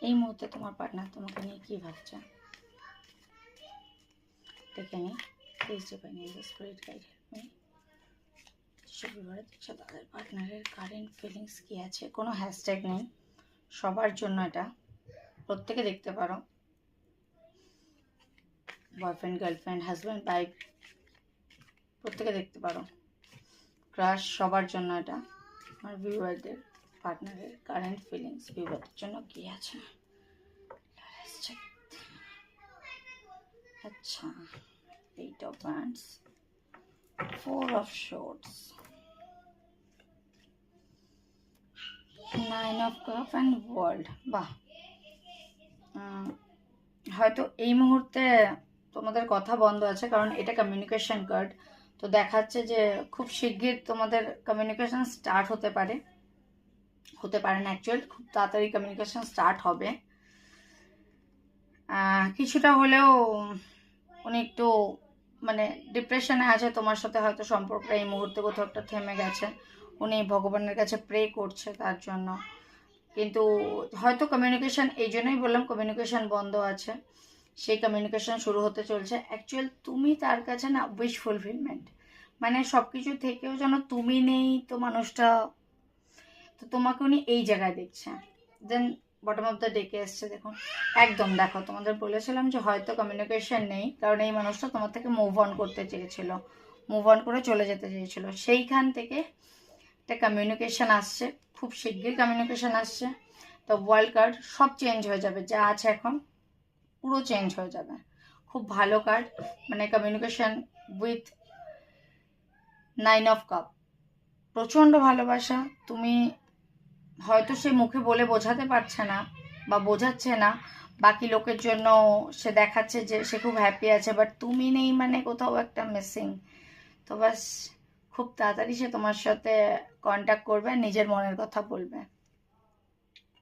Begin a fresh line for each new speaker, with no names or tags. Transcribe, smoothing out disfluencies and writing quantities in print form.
এই মুহূর্তে তোমার পার্টনার তোমাকে নিয়ে কী ভাবছে দেখে নিই। Please divine Angel spirit guide me. যেসব বিবাহে দেখছো তাদের পার্টনারের কারেন্ট ফিলিংস কী আছে। কোনো হ্যাশট্যাগ নেই, সবার জন্য এটা, প্রত্যেকে দেখতে পারো। বয়ফ্রেন্ড, গার্লফ্রেন্ড, হাজব্যান্ড, ওয়াইফ, প্রত্যেকে দেখতে পারো। ক্রাশ, সবার জন্য এটা। আর ভিউয়ারদের পার্টনারের কারেন্ট ফিলিংস ভিউয়ারদের জন্য কী আছে। আচ্ছা, 8 of Wands, 4 of Swords, 9 of Cups and World। বাহ, হয়তো এই মুহূর্তে তোমাদের কথা বন্ধ আছে, কারণ এটা কমিউনিকেশন কার্ড। তো দেখাচ্ছে যে খুব শিগগির তোমাদের কমিউনিকেশন স্টার্ট হতে পারে, হতে পারে না, অ্যাকচুয়াল খুব তাড়াতাড়ি কমিউনিকেশন স্টার্ট হবে। কিছুটা হলেও উনি একটু মানে ডিপ্রেশনে আছে, তোমার সাথে হয়তো সম্পর্কটা এই মুহূর্তে কোথাও একটা থেমে গেছে। উনি ভগবানের কাছে প্রে করছে তার জন্য, কিন্তু হয়তো কমিউনিকেশন, এই জন্যই বললাম কমিউনিকেশন বন্ধ আছে, সেই কমিউনিকেশন শুরু হতে চলছে। অ্যাকচুয়াল তুমি তার কাছে না উইশ ফুলফিলমেন্ট, মানে সব কিছু থেকেও যেন তুমি নেই, তো মানুষটা, তো তোমাকে উনি এই জায়গায় দেখছে। দেন বটম অফ দ্য ডেকে এসছে, দেখুন একদম। দেখো, তোমাদের বলেছিলাম যে হয়তো কমিউনিকেশন নেই, কারণ এই মানুষটা তোমার থেকে মুভ অন করতে চেয়েছিল, মুভ অন করে চলে যেতে চেয়েছিল। সেইখান থেকে একটা কমিউনিকেশন আসছে, খুব শিগগির কমিউনিকেশন আসছে। তো ওয়ার্ল্ড কার্ড, সব চেঞ্জ হয়ে যাবে, যা আছে এখন পুরো চেঞ্জ হয়ে যাবে। খুব ভালো কার্ড, মানে কমিউনিকেশন উইথ 9 of Cups, প্রচণ্ড ভালোবাসা। তুমি হয়তো সে মুখে বলে বোঝাতে পারছে না বা বোঝাচ্ছে না, বাকি লোকের জন্য সে দেখাচ্ছে যে সে খুব হ্যাপি আছে, বাট তুমি নেই, মানে কোথাও একটা মিসিং। তো বাস খুব তাড়াতাড়ি সে তোমার সাথে কন্ট্যাক্ট করবে, নিজের মনের কথা বলবে।